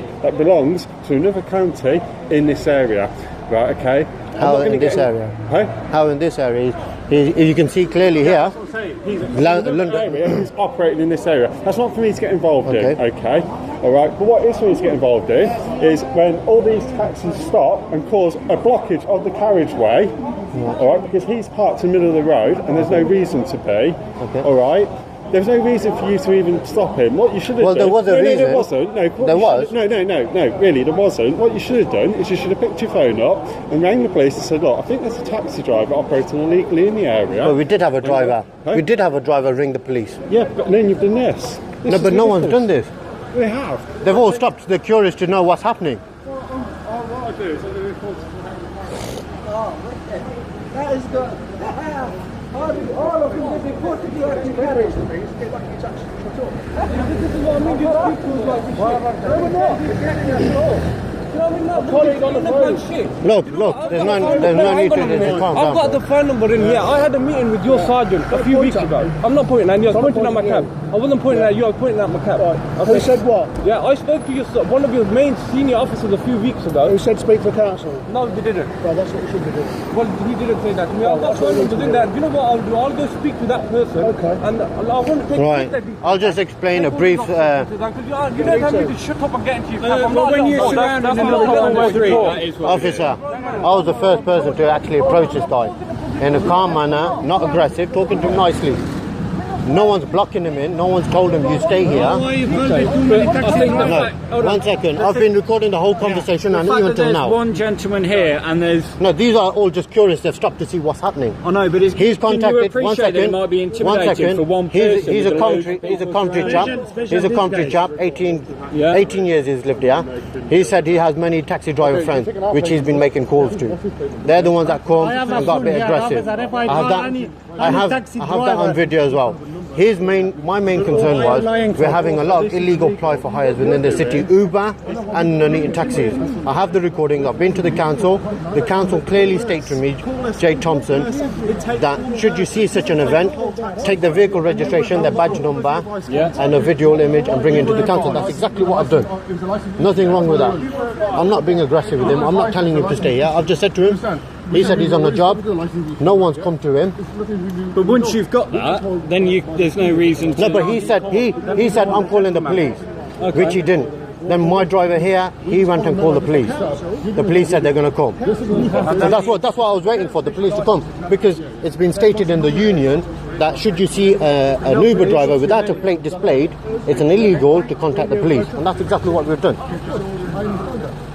taxi that belongs to another county in this area, right? Okay. How in this area? Huh? How in this area? You can see clearly here. London area. He's operating in this area. That's not for me to get involved in. Okay. All right. But what is for me to get involved in is when all these taxis stop and cause a blockage of the carriageway. All right, because he's parked in the middle of the road and there's no reason to be. Okay. All right. There's no reason for you to even stop him. What you should have done... Well, there was a reason. No, there wasn't. No, there was? No, really, there wasn't. What you should have done is you should have picked your phone up and rang the police and said, look, I think there's a taxi driver operating illegally in the area. Well, we did have a driver. We did have a driver ring the police. Yeah, but then you've done this. No, but no one's done this. They have. They've all stopped. They're curious to know what's happening. Well, what I do is I do report to that is good. All of them will be put to the carriage. This is what I mean. These people like this. Why would not? You know what I mean? Look, there's no need to calm down. I've got the phone number in here. I had a meeting with your sergeant a few weeks ago. I'm not pointing at you, I was pointing at my cab. I wasn't pointing at you, I was pointing at my cab. Who said what? Yeah, I spoke to one of your main senior officers a few weeks ago. Who said speak for council? No, they didn't. Well, that's what you should be doing. Well, he didn't say that to me. I've got phone numbers in there. You know what I'll do? I'll go speak to that person. Okay. And I want to take... Right. I'll just explain a brief... You don't have me to shut up and get into your cab. I'm not when you're surrounded in the street, Officer, I was the first person to actually approach this guy in a calm manner, not aggressive, talking to him nicely. No one's blocking him in. No one's told him you stay here. One second. I've been recording the whole conversation and even till now. One gentleman here and there's... No, these are all just curious. They've stopped to see what's happening. I know, but he's contacted. One second. It might be intimidating for one person. He's a country chap. He's a country chap. 18 years he's lived here. He said he has many taxi driver friends, which he's been making calls to. They're the ones that come and got a bit aggressive. I have that on video as well. My main concern was we're having a lot of illegal ply for hires within the city, Uber and non-eating taxis. I have the recording. I've been to the council. The council clearly states to me, Jay Thompson, that should you see such an event, take the vehicle registration, their badge number, and a video image and bring it to the council. That's exactly what I've done. Nothing wrong with that. I'm not being aggressive with him. I'm not telling him to stay here. I've just said to him, he said he's on the job. No one's come to him. But once you've got that, then there's no reason to... No, but he said I'm calling the police, which he didn't. Then my driver here, he went and called the police. The police said they're going to come. And that's what I was waiting for, the police to come. Because it's been stated in the union that should you see an Uber driver without a plate displayed, it's an illegal to contact the police. And that's exactly what we've done.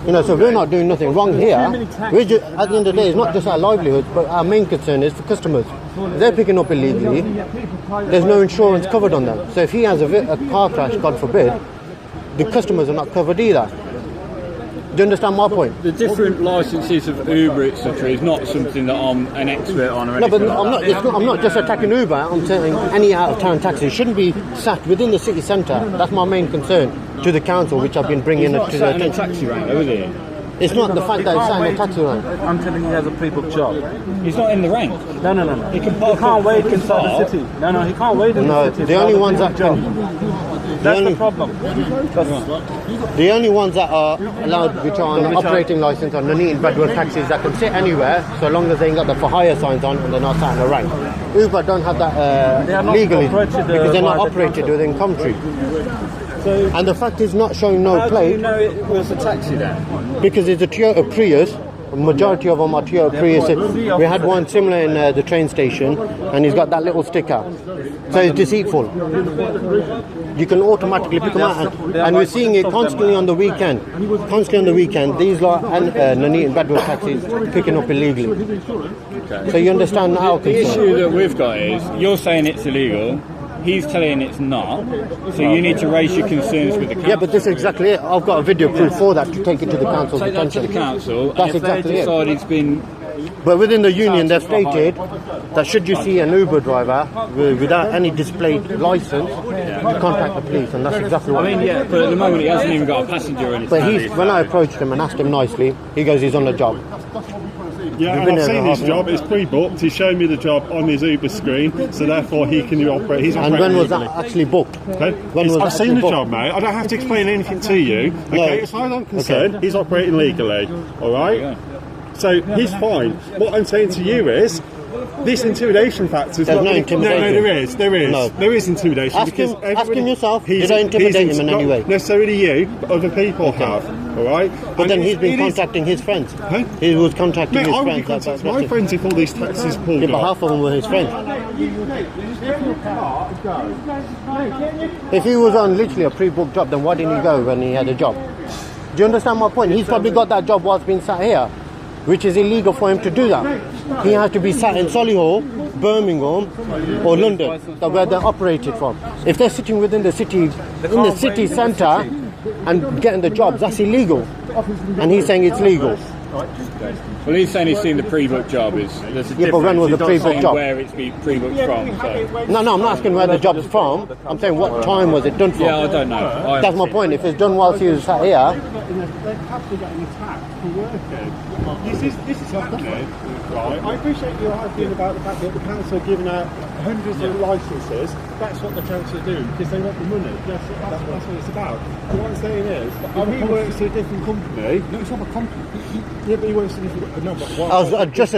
You know, so we're not doing nothing wrong here. We're just, at the end of the day, it's not just our livelihoods, but our main concern is for customers. If they're picking up illegally, there's no insurance covered on them. So if he has a car crash, God forbid, the customers are not covered either. Do you understand my point? The different licences of Uber, etc., is not something that I'm an expert on or anything. No, but I'm not just attacking Uber. I'm saying any out-of-town taxi shouldn't be sat within the city centre. That's my main concern to the council, which I've been bringing to the attention. Taxi rank, though, is he? It's not the fact that he's sat in a taxi rank. I'm telling you, he has a pre-booked job. He's not in the rank. No. He can't wait inside the city. No, he can't wait in the city. The only ones that can... That's the problem. The only ones that are allowed, which are on operating licence on non-eating bedroom taxis that can sit anywhere, so long as they ain't got the for hire signs on and they're not sat in a rank. Uber don't have that legally because they're not operated within country. So, and the fact is not showing no plate. How do you know it was a taxi then? Because it's a Toyota Prius. The majority of them are Toyota Prius. We had one similar in the train station, and he's got that little sticker. So it's deceitful. You can automatically pick them out, and we're seeing it constantly on the weekend. Constantly on the weekend, these lot and non-eating bedroom taxis picking up illegally. Okay. So you understand our concern. The issue that we've got is you're saying it's illegal. He's telling it's not, so you need to raise your concerns with the council. Yeah, but this is exactly it. I've got a video proof for that to take it to the council's attention. Take that to the council, that's exactly it. Decide it's been... But within the union, they've stated that should you see an Uber driver without any displayed licence, you contact the police, and that's exactly what. I mean, yeah, but at the moment he hasn't even got a passenger or anything. But when I approached him and asked him nicely, he goes, he's on the job. Yeah, You've and been I've there seen for his half an job. It's pre-booked. He's showing me the job on his Uber screen, so therefore he can operate. He's And operating when was legally. that actually booked? Okay. When was I've that seen the actually job, mate. I don't have to explain anything to you. Okay, as far as I'm concerned, he's operating legally. All right. So he's fine. What I'm saying to you is, this intimidation factor is There's not no gonna- intimidation. No, there is. No. There is intimidation. Ask because him everybody- yourself, he's- did I intimidate he's him in not any way? necessarily you, but other people have. All right. But And then he's been it is- contacting his friends. Huh? He was contacting Mate, his I would be friends. contacting my friends if all these taxis pulled Yeah, but up. half of them were his friends. If he was on literally a pre-booked job, then why didn't he go when he had a job? Do you understand my point? He's probably got that job whilst being sat here, which is illegal for him to do that. He has to be sat in Solihull, Birmingham, or London, that's where they're operated from. If they're sitting within the city, in the city centre, and getting the jobs, that's illegal. And he's saying it's legal. Well, he's saying he's seen the pre-booked job. There's a difference. but when was He's the not pre-booked saying job? where it's been pre-booked from. So. No, I'm not asking where the job's from. I'm saying what time was it done from? Yeah, I don't know. That's my point. If it's done whilst he was sat here, They're happily getting attacked for working. This is happening, right? I appreciate you arguing about the fact that the council are giving out hundreds of licences. That's what the council are doing because they want the money. That's what it's about. But what I'm saying is, he works for a different company. No, it's not a company. Yeah, but he works for a different. No, but what? I was just